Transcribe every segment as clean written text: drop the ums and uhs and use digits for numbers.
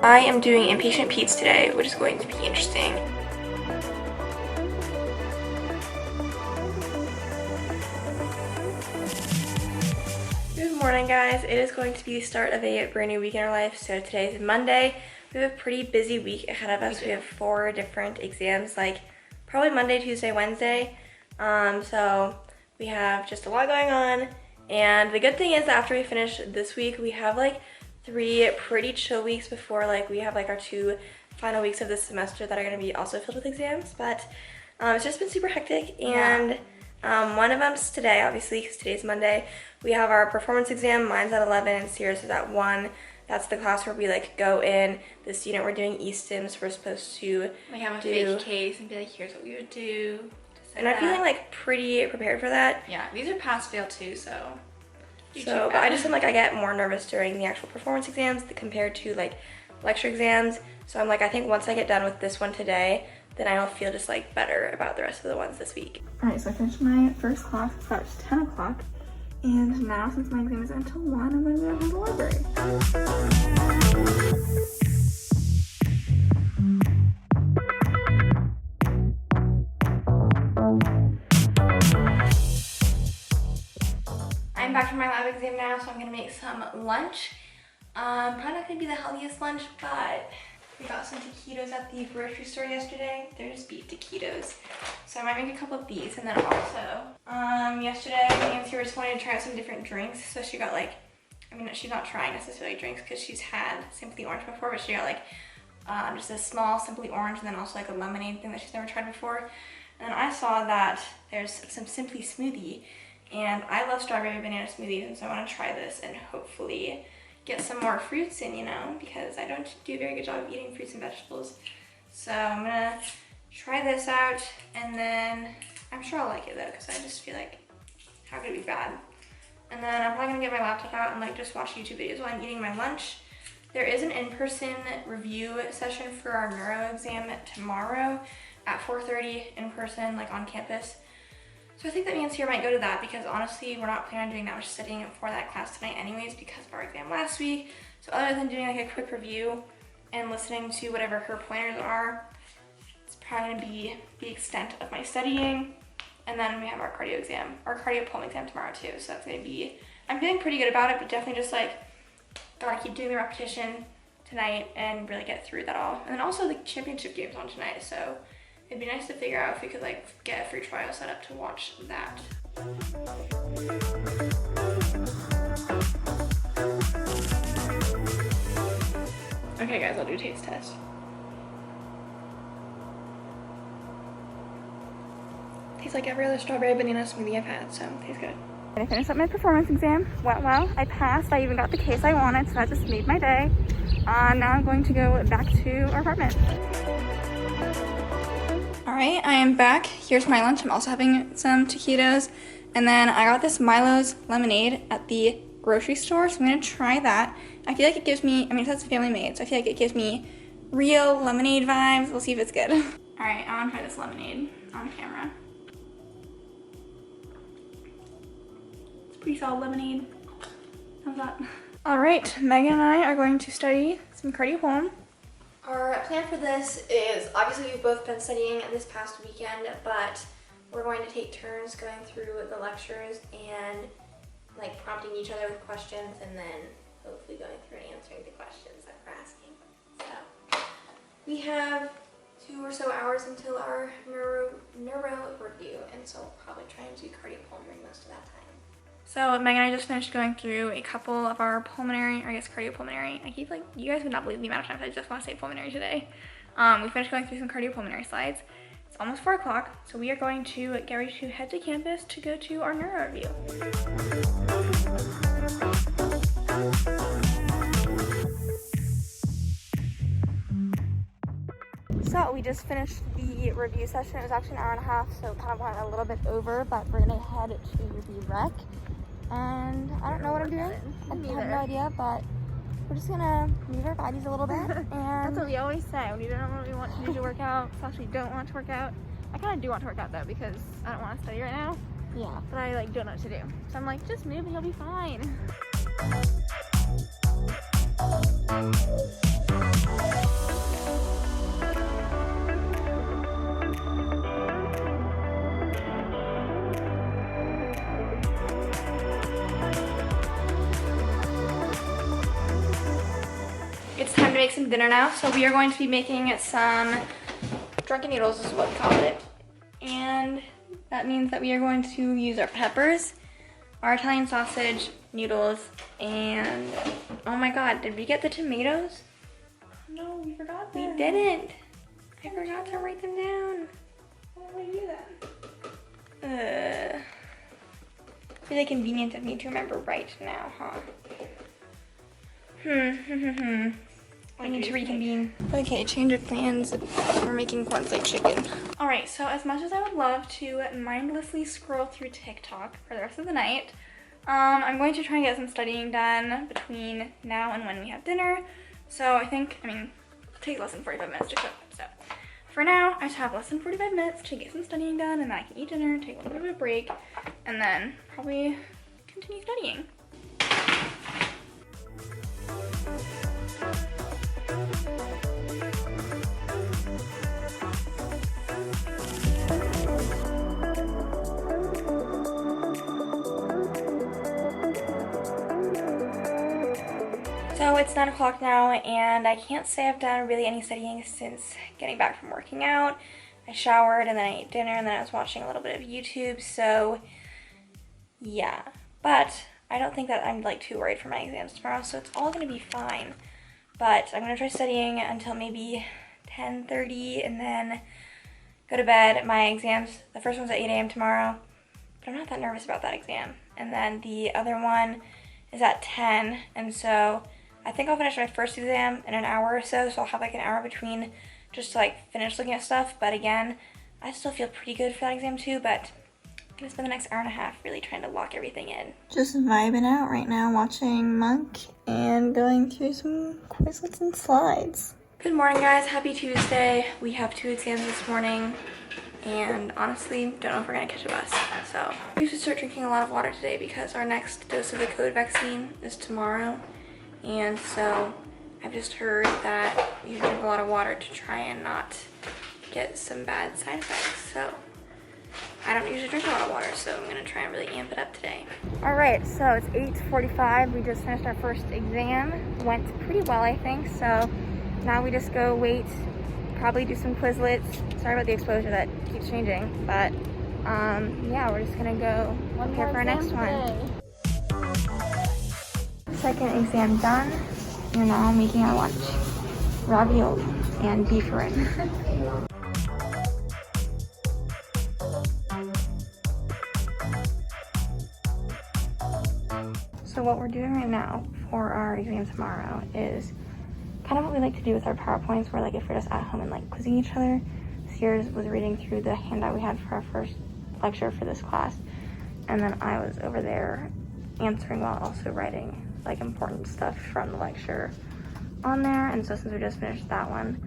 I am doing inpatient peds today, which is going to be interesting. Good morning, guys. It is going to be the start of a brand new week in our life. So today is Monday. We have a pretty busy week ahead of us. We have 4 different exams, like probably Monday, Tuesday, Wednesday. So we have just a lot going on. And the good thing is that after we finish this week, we have like 3 pretty chill weeks before we have our 2 final weeks of this semester that are going to be also filled with exams. But it's just been super hectic, and one of them's today, obviously, because today's Monday. We have our performance exam. Mine's at 11 and Sierra's is at 1. That's the class where we go in. This unit we're doing e-stims. We're supposed to have a fake case and be like, here's what we would do. And I'm feeling pretty prepared for that. Yeah, these are pass-fail too, so. But I just feel like I get more nervous during the actual performance exams compared to lecture exams. So I'm I think once I get done with this one today, then I'll feel just better about the rest of the ones this week. Alright, so I finished my first class. It starts 10 o'clock. And now, since my exam isn't until 1, I'm going to go to the library. I'm back from my lab exam now, so I'm gonna make some lunch. Probably not gonna be the healthiest lunch, but we got some taquitos at the grocery store yesterday. They're just beef taquitos. So I might make a couple of these, and then also, yesterday Nancy just wanted to try out some different drinks. So she got she's not trying necessarily drinks because she's had Simply Orange before, but she got just a small Simply Orange and then also a lemonade thing that she's never tried before. And then I saw that there's some Simply Smoothie. And I love strawberry banana smoothies, and so I want to try this and hopefully get some more fruits in, because I don't do a very good job of eating fruits and vegetables. So I'm gonna try this out, and then I'm sure I'll like it though, because I just feel how could it be bad? And then I'm probably gonna get my laptop out and just watch YouTube videos while I'm eating my lunch. There is an in-person review session for our neuro exam tomorrow at 4:30 in person, on campus. So I think that me and Sierra might go to that, because honestly, we're not planning on doing that much studying for that class tonight anyways because of our exam last week. So other than doing a quick review and listening to whatever her pointers are, it's probably gonna be the extent of my studying. And then we have our cardio exam, our cardio pulm exam tomorrow too. So that's gonna be, I'm feeling pretty good about it, but definitely just gotta keep doing the repetition tonight and really get through that all. And then also the championship game's on tonight, so it'd be nice to figure out if we could get a free trial set up to watch that. Okay guys, I'll do a taste test. Tastes like every other strawberry banana smoothie I've had, so tastes good. I finished up my performance exam. Went well. I passed. I even got the case I wanted, so that just made my day. Now I'm going to go back to our apartment. Alright, I am back. Here's my lunch. I'm also having some taquitos. And then I got this Milo's lemonade at the grocery store, so I'm going to try that. I feel like it gives me, it says family made, so I feel like it gives me real lemonade vibes. We'll see if it's good. Alright, I want to try this lemonade on camera. It's pretty solid lemonade. How's that? Alright, Megan and I are going to study some cardio pulm. Our plan for this is, obviously we've both been studying this past weekend, but we're going to take turns going through the lectures and prompting each other with questions, and then hopefully going through and answering the questions that we're asking. So we have 2 or so hours until our neuro review, and so we'll probably try and do cardio pulm during most of that time. So Megan and I just finished going through a couple of our pulmonary, or I guess cardiopulmonary. I keep you guys would not believe the amount of times I just want to say pulmonary today. We finished going through some cardiopulmonary slides. It's almost 4 o'clock, so we are going to get ready to head to campus to go to our neuro review. So we just finished the review session. It was actually an hour and a half, so it kind of went a little bit over, but we're gonna head to the rec. And I don't know what I'm doing. I have no idea, but we're just gonna move our bodies a little bit. And that's what we always say when you don't really want to do to work out, especially don't want to work out. I kind of do want to work out though, because I don't want to study right now. Yeah. But I don't know what to do. So I'm like, just move and you'll be fine. make some dinner now. So we are going to be making some drunken noodles is what we call it. And that means that we are going to use our peppers, our Italian sausage, noodles, and oh my god, did we get the tomatoes? No, we forgot We that. didn't. I forgot to write them down. Why would we do that? Really convenient of me to remember right now, huh? I need to reconvene. Okay, change of plans. We're making cornflake chicken. Alright, so as much as I would love to mindlessly scroll through TikTok for the rest of the night, I'm going to try and get some studying done between now and when we have dinner. So I think, it'll take less than 45 minutes to cook. So for now, I just have less than 45 minutes to get some studying done, and then I can eat dinner, take a little bit of a break, and then probably continue studying. So it's 9 o'clock now, and I can't say I've done really any studying since getting back from working out. I showered, and then I ate dinner, and then I was watching a little bit of YouTube, so yeah. But I don't think that I'm too worried for my exams tomorrow, so it's all going to be fine. But I'm going to try studying until maybe 10:30, and then go to bed. My exams, the first one's at 8 a.m. tomorrow, but I'm not that nervous about that exam. And then the other one is at 10, and so I think I'll finish my first exam in an hour or so, so I'll have an hour between just to finish looking at stuff. But again, I still feel pretty good for that exam too, but I'm gonna spend the next hour and a half really trying to lock everything in. Just vibing out right now, watching Monk and going through some Quizlets and slides. Good morning, guys. Happy Tuesday. We have 2 exams this morning, and honestly, don't know if we're gonna catch a bus. So we should start drinking a lot of water today because our next dose of the COVID vaccine is tomorrow. And so I've just heard that you drink a lot of water to try and not get some bad side effects. So I don't usually drink a lot of water, so I'm gonna try and really amp it up today. All right, so it's 8:45. We just finished our first exam. Went pretty well, I think. So now we just go wait, probably do some Quizlets. Sorry about the exposure that keeps changing, but yeah, we're just gonna go prepare for our next one. Second exam done. We're now making our lunch. Ravioli and beef ring. So what we're doing right now for our exam tomorrow is kind of what we like to do with our PowerPoints, where if we're just at home and quizzing each other. Sierra was reading through the handout we had for our first lecture for this class, and then I was over there answering while also writing important stuff from the lecture on there. And so since we just finished that one,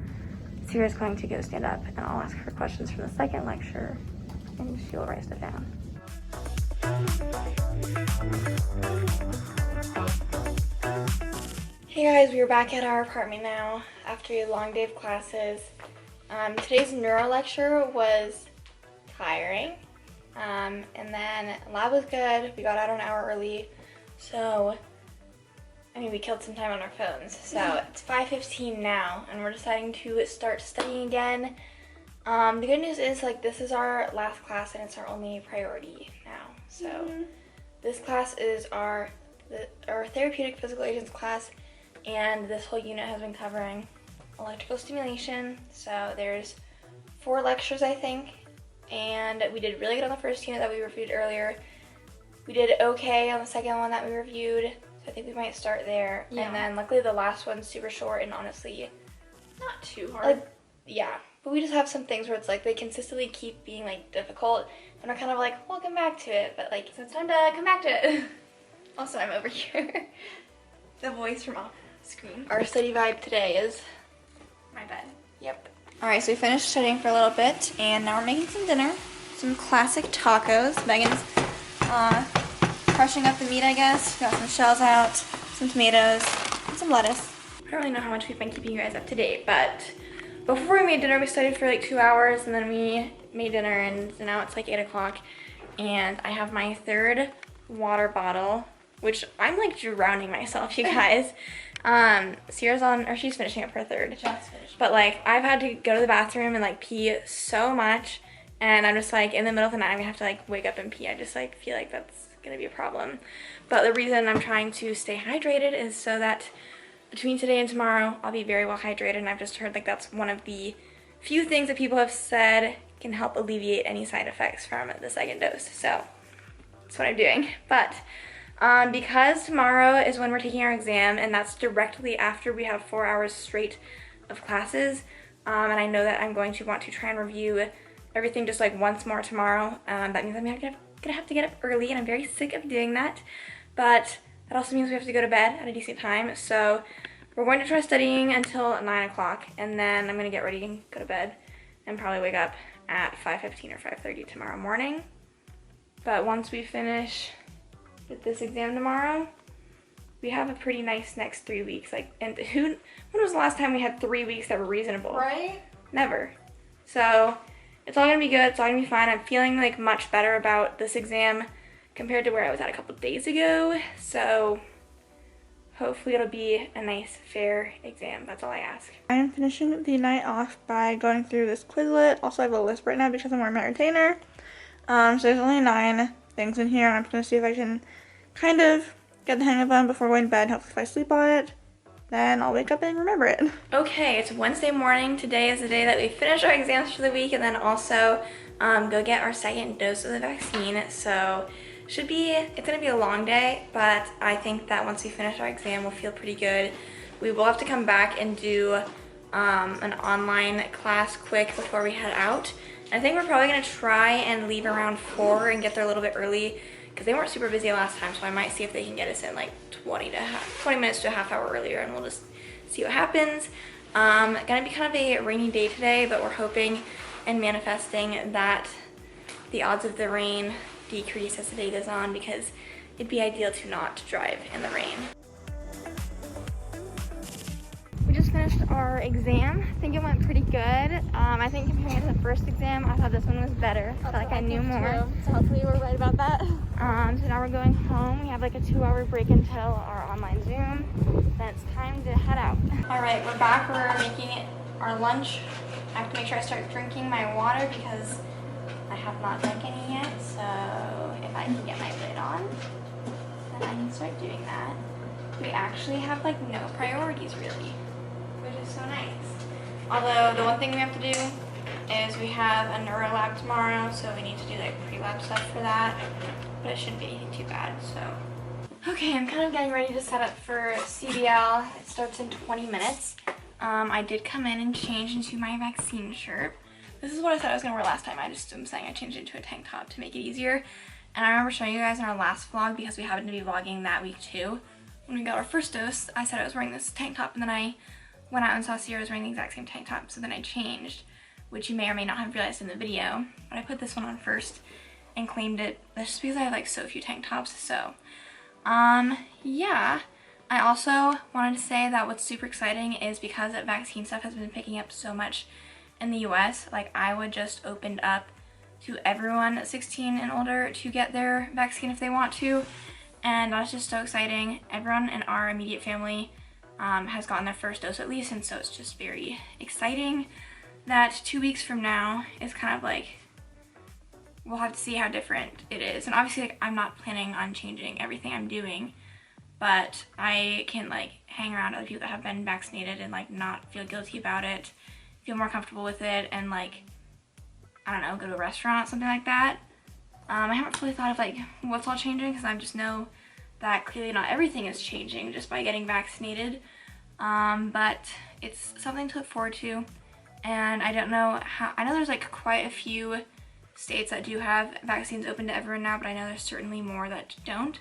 Sierra's going to go stand up and I'll ask her questions from the second lecture and she will write stuff down. Hey guys, we are back at our apartment now after a long day of classes. Today's neuro lecture was tiring, and then lab was good. We got out an hour early, so we killed some time on our phones. So it's 5:15 now, and we're deciding to start studying again. The good news is this is our last class and it's our only priority now. So this class is our therapeutic physical agents class, and this whole unit has been covering electrical stimulation. So there's 4 lectures, I think, and we did really good on the first unit that we reviewed earlier. We did okay on the second one that we reviewed, so I think we might start there. Yeah. And then luckily the last one's super short and honestly not too hard. Yeah, but we just have some things where it's they consistently keep being difficult, and we're kind of we'll come back to it, but so it's time to come back to it. Also, I'm over here. The voice from off screen. Our study vibe today is my bed. Yep. Alright, so we finished studying for a little bit, and now we're making some dinner. Some classic tacos. Megan's crushing up the meat, I guess. Got some shells out, some tomatoes, and some lettuce. I don't really know how much we've been keeping you guys up to date, but before we made dinner, we studied for 2 hours, and then we made dinner, and now it's 8 o'clock, and I have my 3rd water bottle which I'm like drowning myself, you guys. Sierra's on, or she's finishing up her third. Just finished. But like, I've had to go to the bathroom and like pee so much, and I'm just like, in the middle of the night, I'm gonna have to like wake up and pee. I just like feel like that's gonna be a problem. But the reason I'm trying to stay hydrated is so that between today and tomorrow, I'll be very well hydrated, and I've just heard like that's one of the few things that people have said can help alleviate any side effects from the second dose. So that's what I'm doing. But because tomorrow is when we're taking our exam, and that's directly after we have 4 hours straight of classes, and I know that I'm going to want to try and review everything just like once more tomorrow. That means I'm gonna have to get up early, and I'm very sick of doing that. But that also means we have to go to bed at a decent time. So we're going to try studying until 9 o'clock, and then I'm gonna get ready and go to bed and probably wake up at 5:15 or 5:30 tomorrow morning. But once we finish with this exam tomorrow, we have a pretty nice next 3 weeks. Like, and when was the last time we had 3 weeks that were reasonable? Right? Never. So it's all gonna be good. It's all gonna be fine. I'm feeling like much better about this exam compared to where I was at a couple days ago. So hopefully it'll be a nice, fair exam. That's all I ask. I am finishing the night off by going through this Quizlet. Also, I have a list right now because I'm wearing my retainer. So there's only 9 things in here. I'm just going to see if I can kind of get the hang of them before going to bed. Hopefully if I sleep on it, then I'll wake up and remember it. Okay, it's Wednesday morning. Today is the day that we finish our exams for the week, and then also go get our second dose of the vaccine. So it's gonna be a long day, but I think that once we finish our exam, we'll feel pretty good. We will have to come back and do an online class quick before we head out. I think we're probably gonna try and leave around 4 and get there a little bit early, because they weren't super busy last time, so I might see if they can get us in like 20 minutes to a half hour earlier, and we'll just see what happens. Gonna be kind of a rainy day today, but we're hoping and manifesting that the odds of the rain decrease as the day goes on, because it'd be ideal to not drive in the rain. We just finished our exam. I think it went pretty good. I think comparing it to the first exam, I thought this one was better. I felt like I knew more. So hopefully we're right about that. So now we're going home. We have like a 2-hour break until our online Zoom. Then it's time to head out. All right, we're back. We're making our lunch. I have to make sure I start drinking my water because I have not drank any yet. So if I can get my lid on, then I can start doing that. We actually have like no priorities really, which is so nice. Although the one thing we have to do is we have a neuro lab tomorrow, so we need to do like pre-lab stuff for that, but it shouldn't be anything too bad. So okay, I'm kind of getting ready to set up for CBL. It starts in 20 minutes. I did come in and change into my vaccine shirt. This is what I said I was gonna wear last time. I'm saying I changed it into a tank top to make it easier. And I remember showing you guys in our last vlog, because we happened to be vlogging that week too, when we got our first dose, I said I was wearing this tank top, and then I went out and saw Sierra was wearing the exact same tank top, so then I changed, which you may or may not have realized in the video, but I put this one on first and claimed it. That's just because I have like so few tank tops. So yeah. I also wanted to say that what's super exciting is because that vaccine stuff has been picking up so much in the US, like Iowa just opened up to everyone 16 and older to get their vaccine if they want to, and that's just so exciting. Everyone in our immediate family has gotten their first dose at least, and so it's just very exciting that 2 weeks from now is kind of like, we'll have to see how different it is. And obviously like, I'm not planning on changing everything I'm doing, but I can like hang around other people that have been vaccinated and like not feel guilty about it, feel more comfortable with it, and like, I don't know, go to a restaurant, something like that. I haven't really thought of like what's all changing, because I just know that clearly not everything is changing just by getting vaccinated, but it's something to look forward to. And I don't know how, I know there's like quite a few states that do have vaccines open to everyone now, but I know there's certainly more that don't.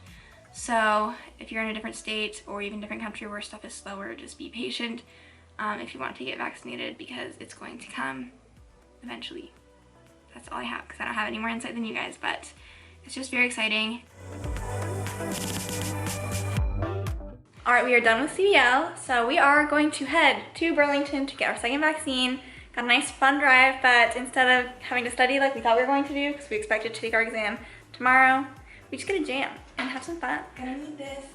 So if you're in a different state or even different country where stuff is slower, just be patient if you want to get vaccinated, because it's going to come eventually. That's all I have, because I don't have any more insight than you guys, but it's just very exciting. All right, we are done with CBL, so we are going to head to Burlington to get our second vaccine. Got a nice fun drive, but instead of having to study like we thought we were going to do, because we expected to take our exam tomorrow, we just gonna jam and have some fun. Gonna need this.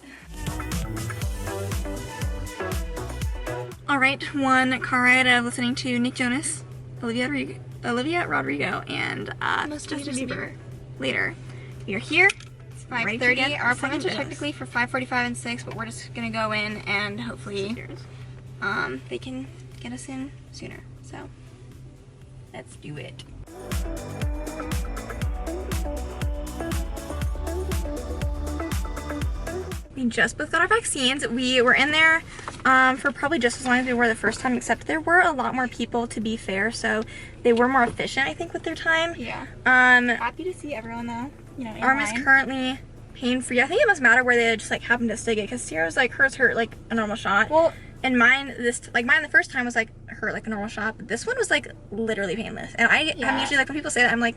All right, one car ride of listening to Nick Jonas, Olivia Rodrigo, and Justin Bieber. Later, we are here. It's 5:30. Our appointments are technically for 5:45 and 6, but we're just gonna go in and hopefully they can get us in sooner. So let's do it. We just both got our vaccines. We were in there for probably just as long as we were the first time, except there were a lot more people, to be fair, so they were more efficient, I think, with their time. Yeah. Happy to see everyone though. You know, arm is currently pain-free. I think it must matter where they just like happened to stick it, because Sierra's like hers hurt like a normal shot. Well, and mine the first time was like hurt like a normal shot, but this one was like literally painless. And I'm usually like, when people say that, I'm like,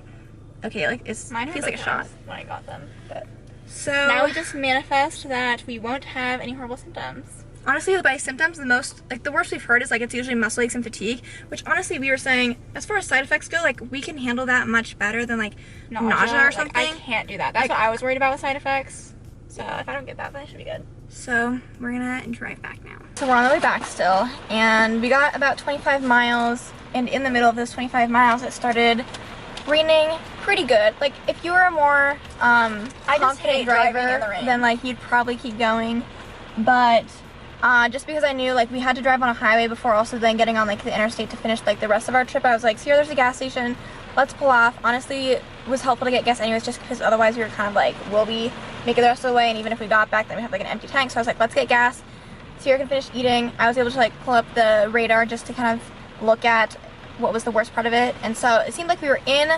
okay, like it feels like a shot when I got them. But so now we just manifest that we won't have any horrible symptoms. Honestly, by symptoms, the worst we've heard is like it's usually muscle aches and fatigue, which honestly we were saying, as far as side effects go, like we can handle that much better than like nausea or something. I can't do that. That's what I was worried about with side effects. So if I don't get that, then it should be good. So we're gonna drive back now. So we're on the way back still, and we got about 25 miles, and in the middle of those 25 miles, it started raining pretty good. Like if you were a more confident driver, then like you'd probably keep going, but just because I knew like we had to drive on a highway before also then getting on like the interstate to finish like the rest of our trip, I was like, Sierra, there's a gas station, let's pull off. Honestly, it was helpful to get gas anyways, just because otherwise we were kind of like, will we make it the rest of the way? And even if we got back, then we have like an empty tank. So I was like, let's get gas. Sierra can finish eating. I was able to like pull up the radar just to kind of look at what was the worst part of it. And so it seemed like we were in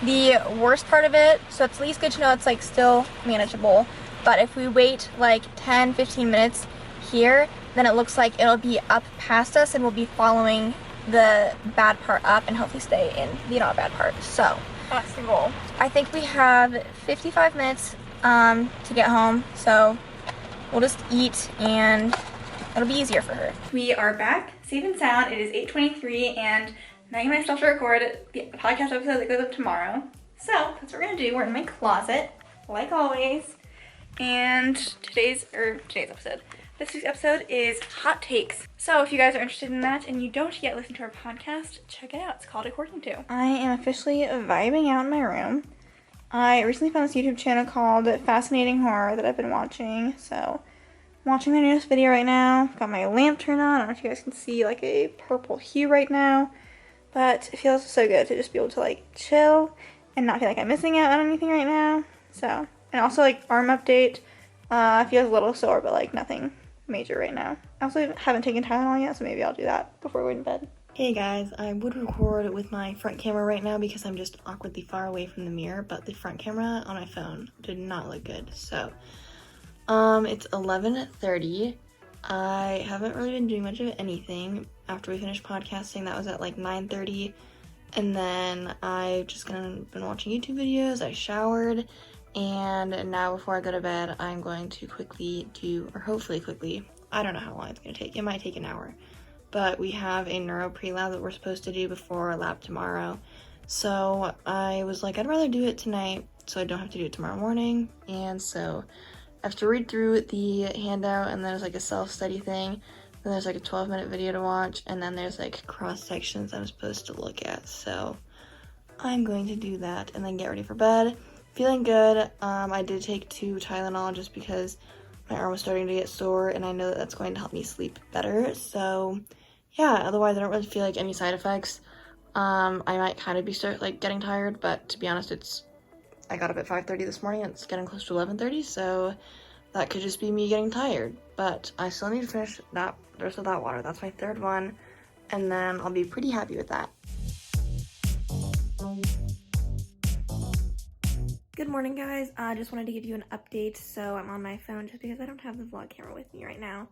the worst part of it, so it's at least good to know it's like still manageable. But if we wait like 10-15 minutes here, then it looks like it'll be up past us and we'll be following the bad part up and hopefully stay in the not bad part. So that's the goal. I think we have 55 minutes to get home, so we'll just eat and it'll be easier for her. We are back, safe and sound. It is 8:23 and Meg and I still have to record the podcast episode that goes up tomorrow. So that's what we're gonna do. We're in my closet, like always. And today's episode. This week's episode is hot takes. So if you guys are interested in that and you don't yet listen to our podcast, check it out. It's called According To. I am officially vibing out in my room. I recently found this YouTube channel called Fascinating Horror that I've been watching. So I'm watching their newest video right now. Got my lamp turned on. I don't know if you guys can see like a purple hue right now. But it feels so good to just be able to like chill and not feel like I'm missing out on anything right now. So, and also like arm update. Feels a little sore, but like nothing major right now. I also haven't taken Tylenol yet, so maybe I'll do that before going to bed. Hey guys, I would record with my front camera right now because I'm just awkwardly far away from the mirror, but the front camera on my phone did not look good. So, it's 11:30. I haven't really been doing much of anything after we finished podcasting. That was at like 9:30, and then I've just been watching YouTube videos. I showered, and now before I go to bed, I'm going to hopefully quickly, I don't know how long it's going to take. It might take an hour, but we have a neuro pre-lab that we're supposed to do before our lab tomorrow. So I was like, I'd rather do it tonight so I don't have to do it tomorrow morning. And so I have to read through the handout, and then there's like a self-study thing. Then there's like a 12-minute video to watch, and then there's like cross sections I'm supposed to look at. So I'm going to do that and then get ready for bed. Feeling good. I did take 2 Tylenol just because my arm was starting to get sore, and I know that that's going to help me sleep better. So yeah, otherwise I don't really feel like any side effects. I might kind of be getting tired, but to be honest, I got up at 5:30 this morning and it's getting close to 11:30, so that could just be me getting tired. But I still need to finish the rest of that water. That's my 3rd one, and then I'll be pretty happy with that. Good morning, guys. I just wanted to give you an update. So I'm on my phone just because I don't have the vlog camera with me right now.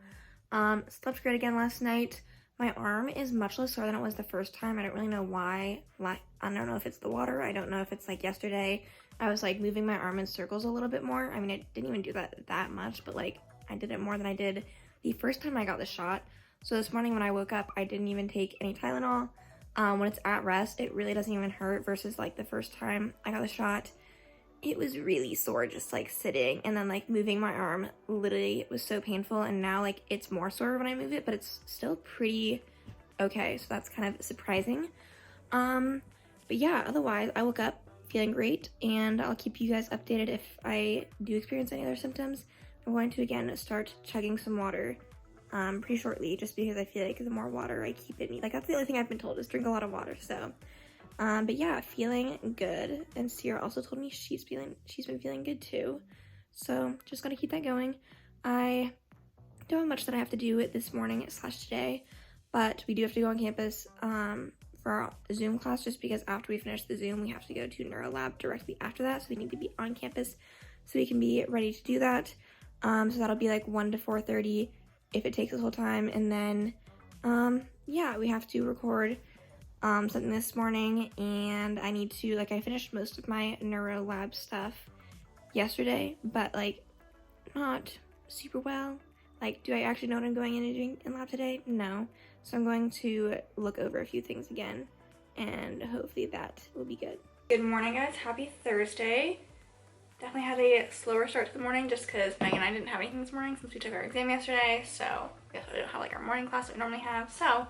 Slept great again last night. My arm is much less sore than it was the first time. I don't really know why. I don't know if it's the water. I don't know if it's like yesterday I was like moving my arm in circles a little bit more. I mean, I didn't even do that much, but like I did it more than I did the first time I got the shot. So this morning when I woke up, I didn't even take any Tylenol. When it's at rest, it really doesn't even hurt versus like the first time I got the shot. it was really sore just like sitting, and then like moving my arm literally was so painful, and now like it's more sore when I move it, but it's still pretty okay, so that's kind of surprising. But yeah, otherwise I woke up feeling great, and I'll keep you guys updated if I do experience any other symptoms. I'm going to again start chugging some water pretty shortly, just because I feel like the more water I keep in me, like that's the only thing I've been told is drink a lot of water. So but yeah, feeling good. And Sierra also told me she's been feeling good too, so just gotta keep that going. I don't have much that I have to do this morning / today, but we do have to go on campus for our Zoom class, just because after we finish the Zoom we have to go to Neuro Lab directly after that, so we need to be on campus so we can be ready to do that. So that'll be like 1 to 4:30 if it takes this whole time, and then yeah, we have to record something this morning, and I need to, like, I finished most of my Neuro Lab stuff yesterday, but like not super well. Like, do I actually know what I'm going in and doing in lab today? No. So I'm going to look over a few things again, and hopefully that will be good. Good morning, guys. Happy Thursday. Definitely had a slower start to the morning just because Megan and I didn't have anything this morning since we took our exam yesterday, so we also didn't have like our morning class that we normally have. So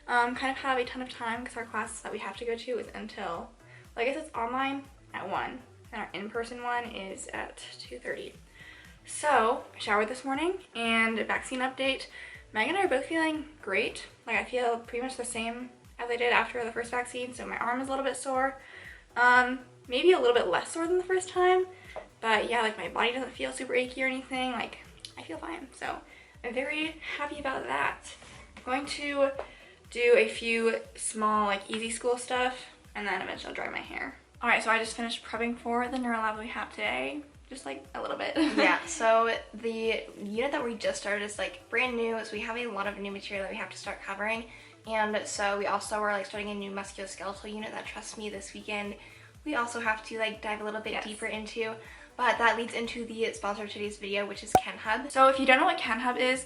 kind of have a ton of time because our class that we have to go to is until, well, I guess it's online at 1, and our in-person one is at 2:30. So I showered this morning, and vaccine update. Megan and I are both feeling great. Like, I feel pretty much the same as I did after the first vaccine, so my arm is a little bit sore. Maybe a little bit less sore than the first time, but yeah, like my body doesn't feel super achy or anything. Like, I feel fine, so I'm very happy about that. I'm going to do a few small, like, easy school stuff, and then eventually I'll dry my hair. All right, so I just finished prepping for the neuro lab we have today. Just like a little bit. Yeah, so the unit that we just started is like brand new, so we have a lot of new material that we have to start covering. And so we also are like starting a new musculoskeletal unit that, trust me, this weekend we also have to like dive a little bit deeper into. But that leads into the sponsor of today's video, which is KenHub. So if you don't know what KenHub is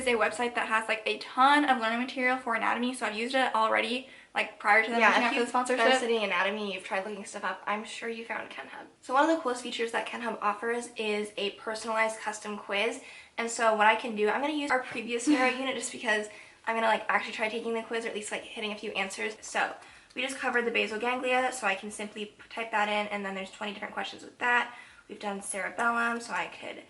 a website that has like a ton of learning material for anatomy. So I've used it already, like prior to them reaching out for the sponsorship. If you've been studying anatomy, you've tried looking stuff up, I'm sure you found KenHub. So one of the coolest features that KenHub offers is a personalized custom quiz. And so what I can do, I'm going to use our previous neuro unit just because I'm going to like actually try taking the quiz, or at least like hitting a few answers. So we just covered the basal ganglia, so I can simply type that in, and then there's 20 different questions with that. We've done cerebellum, so I could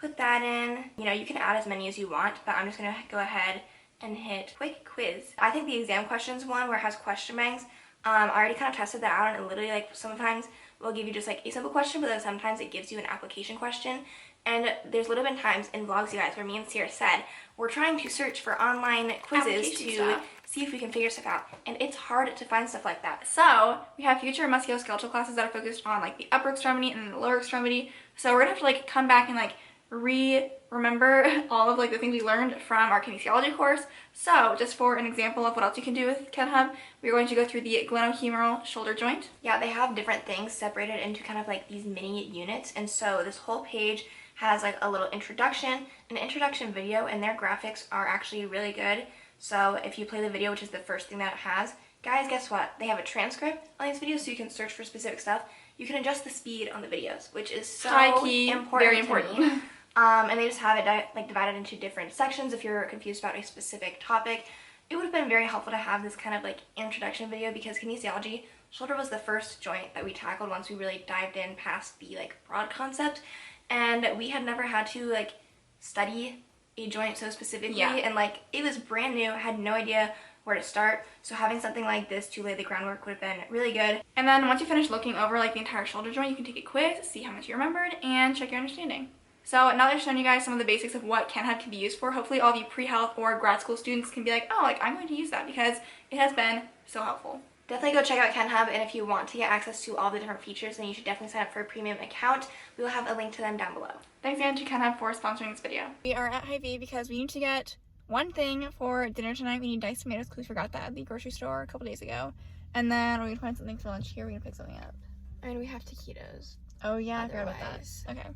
put that in. You know, you can add as many as you want, but I'm just going to go ahead and hit quick quiz. I think the exam questions one, where it has question banks, I already kind of tested that out, and it literally, like, sometimes will give you just like a simple question, but then sometimes it gives you an application question. And there's literally been times in vlogs, you guys, where me and Sierra said we're trying to search for online quizzes to see if we can figure stuff out, and it's hard to find stuff like that. So we have future musculoskeletal classes that are focused on like the upper extremity and the lower extremity. So we're gonna have to like come back and like remember all of like the things we learned from our kinesiology course. So just for an example of what else you can do with KenHub, we're going to go through the glenohumeral shoulder joint. Yeah, they have different things separated into kind of like these mini units, and so this whole page has like a little introduction, an introduction video, and their graphics are actually really good. So if you play the video, which is the first thing that it has, guys, guess what? They have a transcript on these videos, so you can search for specific stuff. You can adjust the speed on the videos, which is so high-key, important. very important. And they just have it like divided into different sections if you're confused about a specific topic. It would have been very helpful to have this kind of like introduction video, because kinesiology, shoulder was the first joint that we tackled once we really dived in past the like broad concept. And we had never had to like study a joint so specifically, and like it was brand new, had no idea where to start. So having something like this to lay the groundwork would have been really good. And then once you finish looking over like the entire shoulder joint, you can take a quiz, see how much you remembered, and check your understanding. So now that I've shown you guys some of the basics of what KenHub can be used for, hopefully all of you pre-health or grad school students can be like, oh, like I'm going to use that, because it has been so helpful. Definitely go check out KenHub, and if you want to get access to all the different features, then you should definitely sign up for a premium account. We will have a link to them down below. Thanks again to KenHub for sponsoring this video. We are at Hy-Vee because we need to get one thing for dinner tonight. We need diced tomatoes because we forgot that at the grocery store a couple days ago. And then we're going to find something for lunch here. We're going to pick something up. And we have taquitos. Oh yeah, I forgot about that. Okay.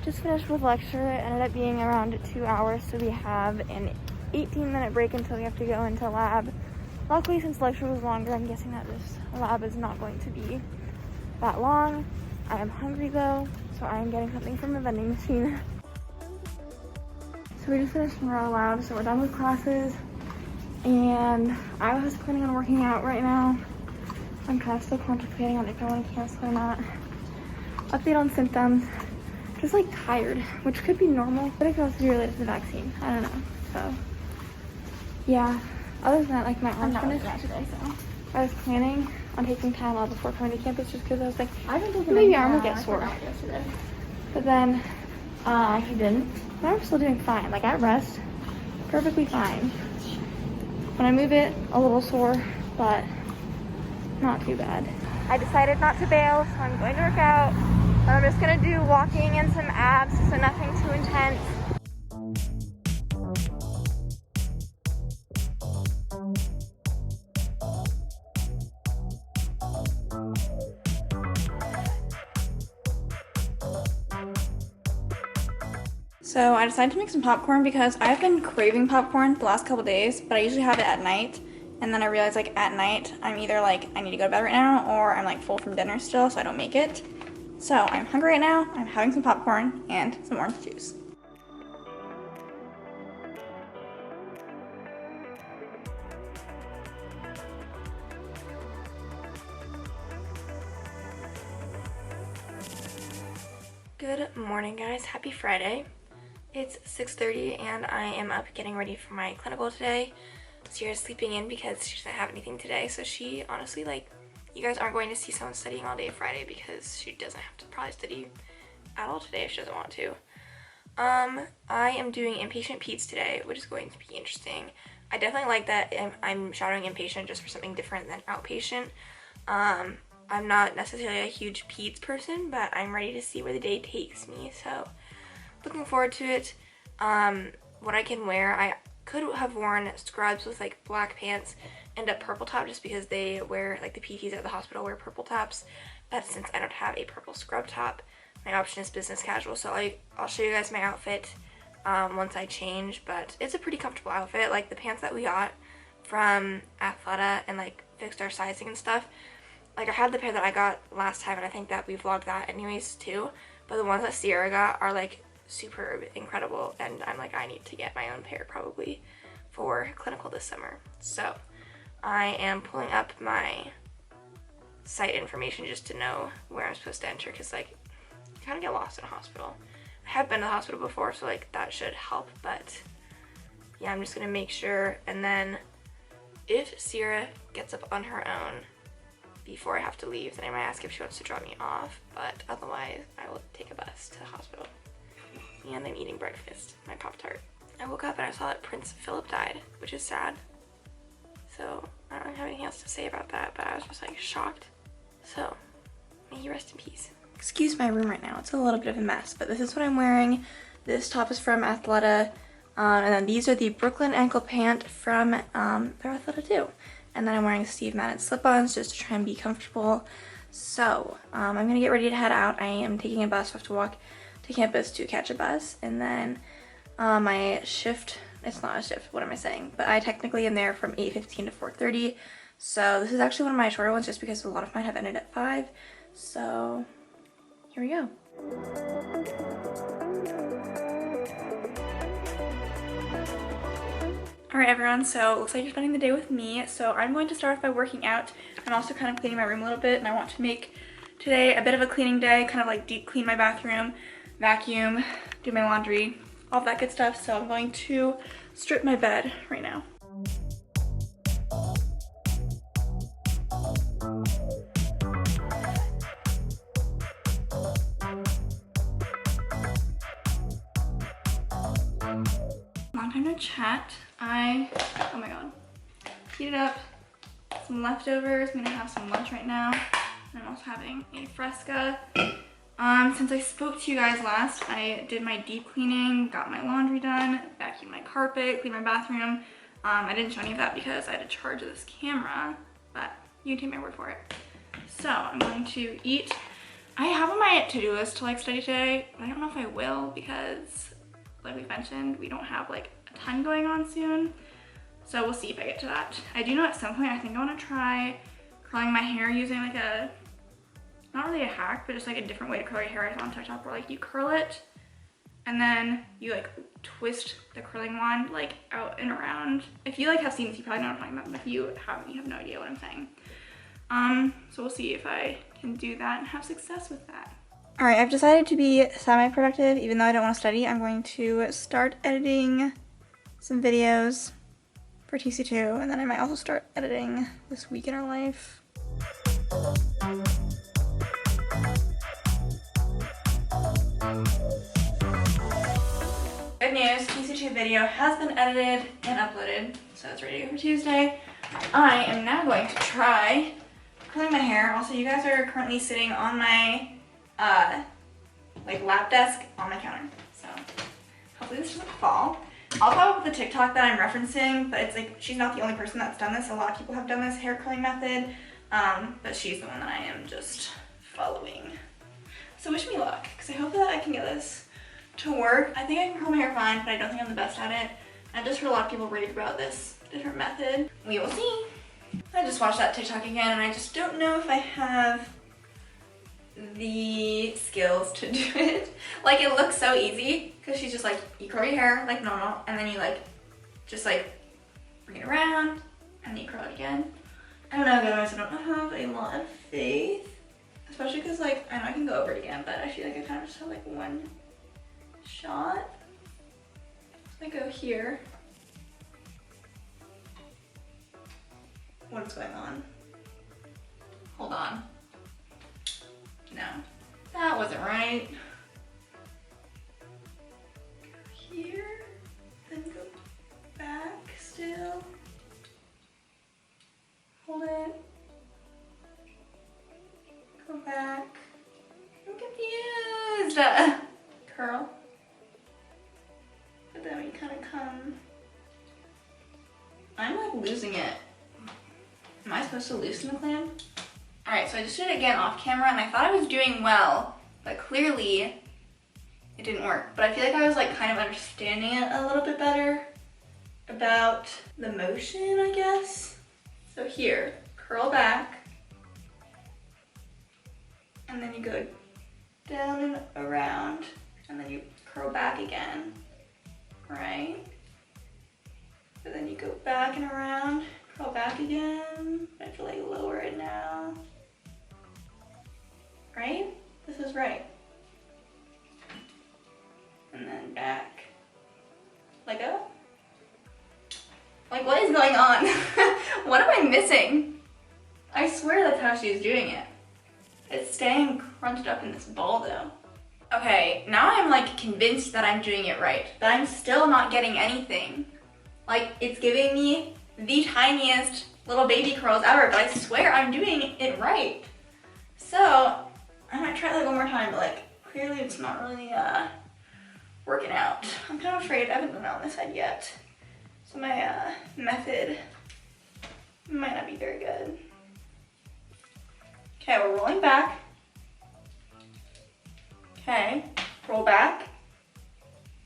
Just finished with lecture. It ended up being around 2 hours, so we have an 18-minute break until we have to go into lab. Luckily, since lecture was longer, I'm guessing that this lab is not going to be that long. I am hungry though, so I am getting something from the vending machine. So we just finished neuro lab, so we're done with classes, and I was planning on working out right now. I'm kind of still contemplating on if I want to cancel or not. Update on symptoms. Just like tired, which could be normal, but it could also be related to the vaccine. I don't know. So yeah. Other than that, like my arm's finished today, so I was planning on taking time off before coming to campus just because I was like, maybe my arm will get sore. But then I actually didn't. My arm's still doing fine. Like at rest, perfectly fine. When I move it, a little sore, but not too bad. I decided not to bail, so I'm going to work out. I'm just gonna do walking and some abs, so nothing too intense. So I decided to make some popcorn because I've been craving popcorn the last couple days, but I usually have it at night. And then I realized like at night, I'm either like, I need to go to bed right now, or I'm like full from dinner still, so I don't make it. So I'm hungry right now, I'm having some popcorn and some orange juice. Good morning, guys. Happy Friday. It's 6:30 and I am up getting ready for my clinical today. Sierra's sleeping in because she doesn't have anything today, so she honestly, like, you guys aren't going to see someone studying all day Friday because she doesn't have to probably study at all today if she doesn't want to. I am doing inpatient peds today, which is going to be interesting. I definitely like that I'm shadowing inpatient just for something different than outpatient. I'm not necessarily a huge peds person, but I'm ready to see where the day takes me, so looking forward to it. What I can wear, I could have worn scrubs with like black pants and a purple top just because they wear, like the PTs at the hospital wear purple tops, but since I don't have a purple scrub top, my option is business casual. So I'll show you guys my outfit once I change, but it's a pretty comfortable outfit. Like the pants that we got from Athleta and like fixed our sizing and stuff, like I had the pair that I got last time and I think that we vlogged that anyways too, but the ones that Sierra got are like super incredible, and I'm like, I need to get my own pair probably for clinical this summer. So I am pulling up my site information just to know where I'm supposed to enter, because like you kind of get lost in a hospital. I have been to the hospital before, so like that should help, but yeah, I'm just gonna make sure, and then if Sierra gets up on her own before I have to leave, then I might ask if she wants to drop me off, but otherwise I will take a bus to the hospital. And I'm eating breakfast, my Pop-Tart. I woke up and I saw that Prince Philip died, which is sad. So I don't have anything else to say about that, but I was just like shocked. So may he rest in peace. Excuse my room right now, it's a little bit of a mess, but this is what I'm wearing. This top is from Athleta, and then these are the Brooklyn ankle pant from their Athleta too. And then I'm wearing Steve Madden slip-ons just to try and be comfortable. So I'm gonna get ready to head out. I am taking a bus, so I have to walk to campus to catch a bus, and then my shift, it's not a shift, what am I saying, but I technically am there from 8:15 to 4:30, so this is actually one of my shorter ones just because a lot of mine have ended at 5, so here we go. Alright everyone, so it looks like you're spending the day with me, so I'm going to start off by working out. I'm also kind of cleaning my room a little bit, and I want to make today a bit of a cleaning day, kind of like deep clean my bathroom, vacuum, do my laundry, all that good stuff. So I'm going to strip my bed right now. Long time no chat. Oh my god, heated up some leftovers. I'm gonna have some lunch right now. And I'm also having a Fresca. Since I spoke to you guys last, I did my deep cleaning, got my laundry done, vacuumed my carpet, cleaned my bathroom. I didn't show any of that because I had to charge this camera, but you can take my word for it. So I'm going to eat I have on my to-do list to like study today, but I don't know if I will because like we mentioned, we don't have like a ton going on soon. So we'll see if I get to that. I do know at some point I think I want to try curling my hair using like a, not really a hack, but just like a different way to curl your hair. I saw on TikTok where like you curl it and then you like twist the curling wand like out and around. If you like have seen this, you probably know what I'm talking about, but if you haven't, you have no idea what I'm saying. So we'll see if I can do that and have success with that. All right, I've decided to be semi-productive. Even though I don't want to study, I'm going to start editing some videos for TC2, and then I might also start editing This Week in Our Life. Good news, TC2 video has been edited and uploaded, so it's ready to go for Tuesday. I am now going to try curling my hair. Also, you guys are currently sitting on my like lap desk on my counter, so hopefully this doesn't fall. I'll follow up with the TikTok that I'm referencing, but it's like she's not the only person that's done this. A lot of people have done this hair curling method, but she's the one that I am just following. So wish me luck, because I hope that I can get this to work. I think I can curl my hair fine, but I don't think I'm the best at it. I've just heard a lot of people rave about this different method. We will see. I just watched that TikTok again, and I just don't know if I have the skills to do it. Like, it looks so easy because she's just like, you curl your hair like normal, and then you like just like bring it around and then you curl it again. I don't know guys, I don't have a lot of faith, especially because like I know I can go over it again, but I feel like I kind of just have like one shot. So I go here. What's going on? Hold on. No, that wasn't right. Go here, then go back still. Hold it. Go back. I'm confused. Curl. But then we kind of come. I'm like losing it. Am I supposed to loosen the clamp? Alright, so I just did it again off camera, and I thought I was doing well, but clearly it didn't work. But I feel like I was like kind of understanding it a little bit better about the motion, I guess. So here, curl back, and then you go down and around, and then you curl back again, right? But then you go back and around, curl back again. I have to like lower it now. Right? This is right. And then back. Let go. Like, what is going on? What am I missing? I swear that's how she's doing it. It's staying crunched up in this ball though. Okay, now I'm like convinced that I'm doing it right, but I'm still not getting anything. Like, it's giving me the tiniest little baby curls ever, but I swear I'm doing it right. So I might try it like one more time, but like clearly it's not really working out. I'm kind of afraid. I haven't done it on this side yet, so my method might not be very good. Okay, we're rolling back. Okay, roll back,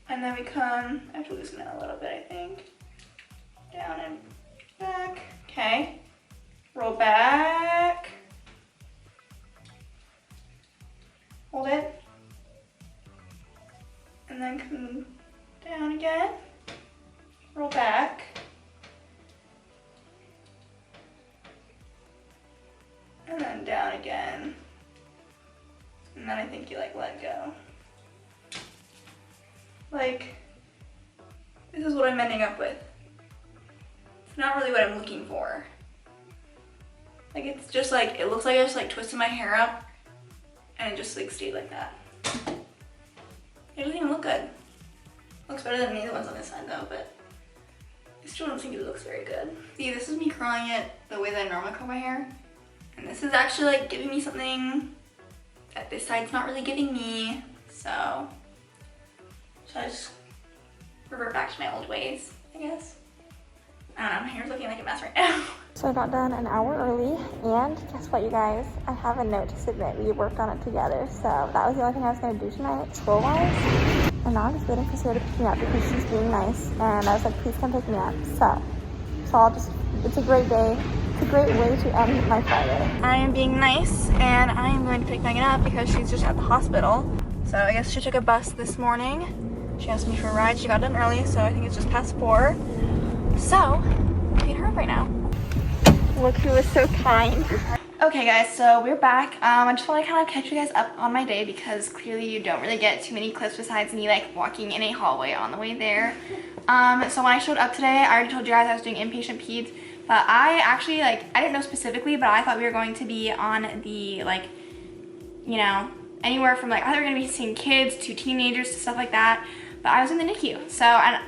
and then we come. I have to loosen it a little bit, I think. Down and back. Okay, roll back. Hold it, and then come down again, roll back, and then down again, and then I think you like let go. Like, this is what I'm ending up with. It's not really what I'm looking for. Like, it's just like, it looks like I just like twisted my hair up and it just like stayed like that. It doesn't even look good. Looks better than the other ones on this side though, but I still don't think it looks very good. See, this is me curling it the way that I normally curl my hair. And this is actually like giving me something that this side's not really giving me. So should I just revert back to my old ways, I guess? I don't know, my hair's looking like a mess right now. So I got done an hour early, and guess what, you guys? I have a note to submit. We worked on it together, so that was the only thing I was going to do tonight, school-wise. And now I'm just waiting for Sarah to pick me up because she's being nice, and I was like, please come pick me up. So it's a great day. It's a great way to end my Friday. I am being nice, and I am going to pick Megan up because she's just at the hospital. So I guess she took a bus this morning. She asked me for a ride. She got done early, so I think it's just past 4. So I'm picking her up right now. Look who was so kind. Okay guys, so we're back. I just want to kind of catch you guys up on my day because clearly you don't really get too many clips besides me like walking in a hallway on the way there. So when I showed up today, I already told you guys I was doing inpatient peds, but I actually I didn't know specifically, but I thought we were going to be on the anywhere from I thought we were going to be seeing kids to teenagers to stuff like that, but I was in the NICU. So and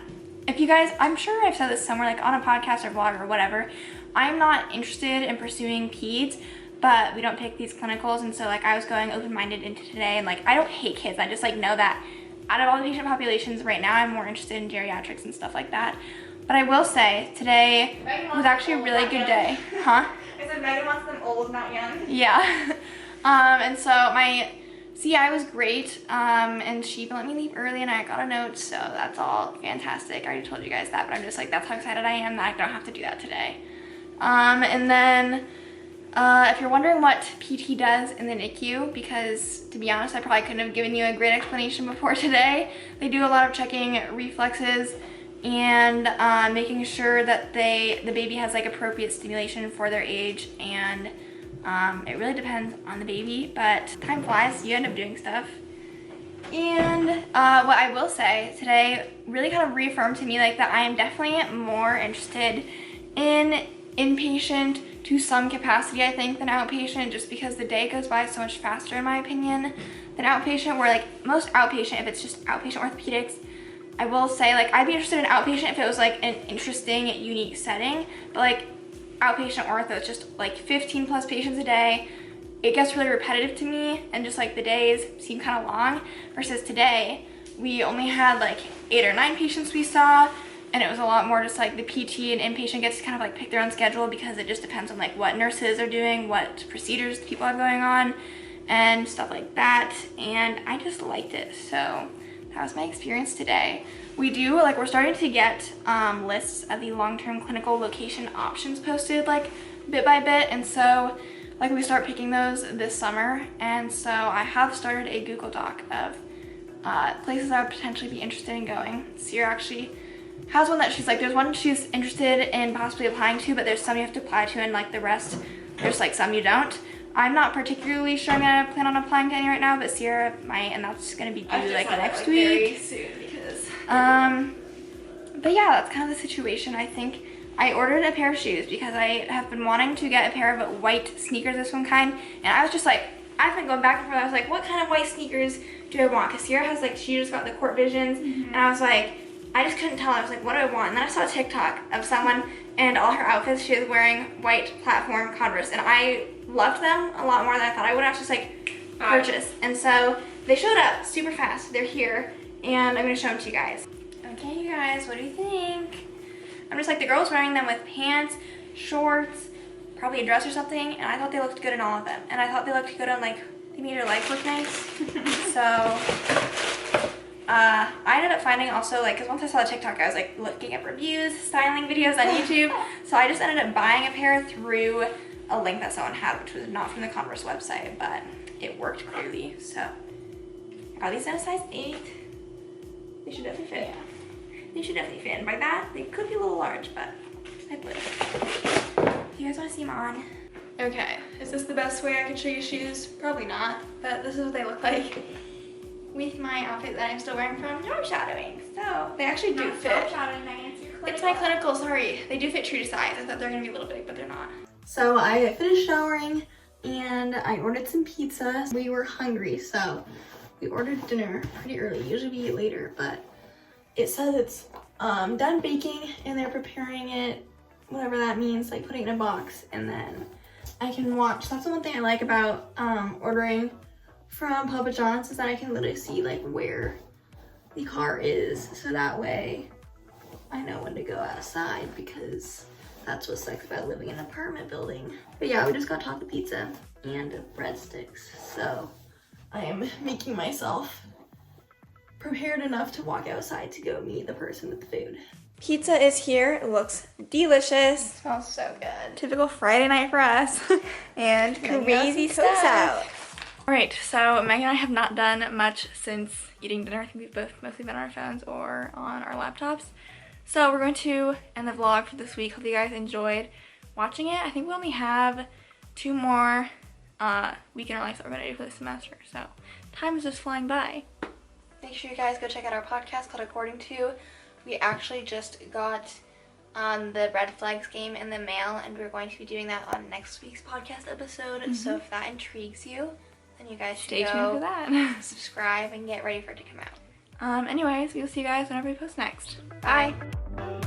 if you guys, I'm sure I've said this somewhere on a podcast or vlog or whatever, I'm not interested in pursuing peds, but we don't pick these clinicals, and so I was going open-minded into today, and I don't hate kids. I just know that out of all the patient populations right now, I'm more interested in geriatrics and stuff like that. But I will say today was actually a really good day. Huh? I said Megan wants them old, not young. Yeah. And so my CI was great, and she let me leave early, and I got a note, so that's all fantastic. I already told you guys that, but I'm just that's how excited I am that I don't have to do that today. And then if you're wondering what PT does in the NICU, because to be honest, I probably couldn't have given you a great explanation before today, they do a lot of checking reflexes and making sure that the baby has appropriate stimulation for their age, and it really depends on the baby, but time flies, you end up doing stuff. And what I will say today really kind of reaffirmed to me that I am definitely more interested in inpatient to some capacity, I think, than outpatient, just because the day goes by so much faster, in my opinion, than outpatient, where most outpatient, if it's just outpatient orthopedics, I will say I'd be interested in outpatient if it was an interesting, unique setting, but outpatient ortho, it's just 15 plus patients a day. It gets really repetitive to me, and just the days seem kind of long, versus today we only had 8 or 9 patients we saw, and it was a lot more just the PT and inpatient gets to kind of pick their own schedule, because it just depends on what nurses are doing, what procedures people have going on, and stuff like that, and I just liked it. So that was my experience today. We do, we're starting to get lists of the long-term clinical location options posted bit by bit, and so we start picking those this summer, and so I have started a Google Doc of places I would potentially be interested in going. Sierra actually has one that she's there's one she's interested in possibly applying to, but there's some you have to apply to, and the rest, there's some you don't. I'm not particularly sure I'm gonna plan on applying to any right now, but Sierra might, and that's gonna be due next week. Very soon, because but yeah, that's kind of the situation. I think I ordered a pair of shoes because I have been wanting to get a pair of white sneakers of some kind, and I was just I've been going back and forth. I was what kind of white sneakers do I want? Because Sierra has she just got the Court Visions, and I was I just couldn't tell. I was what do I want? And then I saw a TikTok of someone, and all her outfits, she was wearing white platform Converse, and I loved them a lot more than I thought I would. I was just purchase. And so they showed up super fast. They're here, and I'm gonna show them to you guys. Okay, you guys, what do you think? I'm just the girl's wearing them with pants, shorts, probably a dress or something, and I thought they looked good in all of them. And I thought they looked good on they made her legs look nice. So I ended up finding also because once I saw the TikTok, I was looking up reviews, styling videos on YouTube. So I just ended up buying a pair through a link that someone had, which was not from the Converse website, but it worked clearly. So are these in a size 8? They should definitely fit. Yeah. They should definitely fit. And by that, they could be a little large, but I believe. You guys want to see them on? Okay, is this the best way I can show you shoes? Probably not, but this is what they look like with my outfit that I'm still wearing from Norm Shadowing. So they actually do fit. It's my clinical, sorry. They do fit true to size. I thought they were gonna be a little big, but they're not. So I finished showering and I ordered some pizza. We were hungry, so we ordered dinner pretty early. Usually we eat later, but it says it's done baking and they're preparing it, whatever that means, putting it in a box, and then I can watch. That's the one thing I like about ordering from Papa John's, is that I can literally see where the car is, so that way I know when to go outside, because That's what sucks about living in an apartment building. But yeah, we just got taco pizza and breadsticks. So I am making myself prepared enough to walk outside to go meet the person with the food. Pizza is here. It looks delicious. It smells so good. Typical Friday night for us. And crazy stuff out. Alright, so Meg and I have not done much since eating dinner. I think we've both mostly been on our phones or on our laptops. So we're going to end the vlog for this week. Hope you guys enjoyed watching it. I think we only have 2 more weekend releases that we're going to do for the semester. So time is just flying by. Make sure you guys go check out our podcast called According To. We actually just got the red flags game in the mail, and we're going to be doing that on next week's podcast episode. So if that intrigues you, then you guys should Stay tuned for that. subscribe and get ready for it to come out. Anyways, we'll see you guys whenever we post next. Bye. Bye.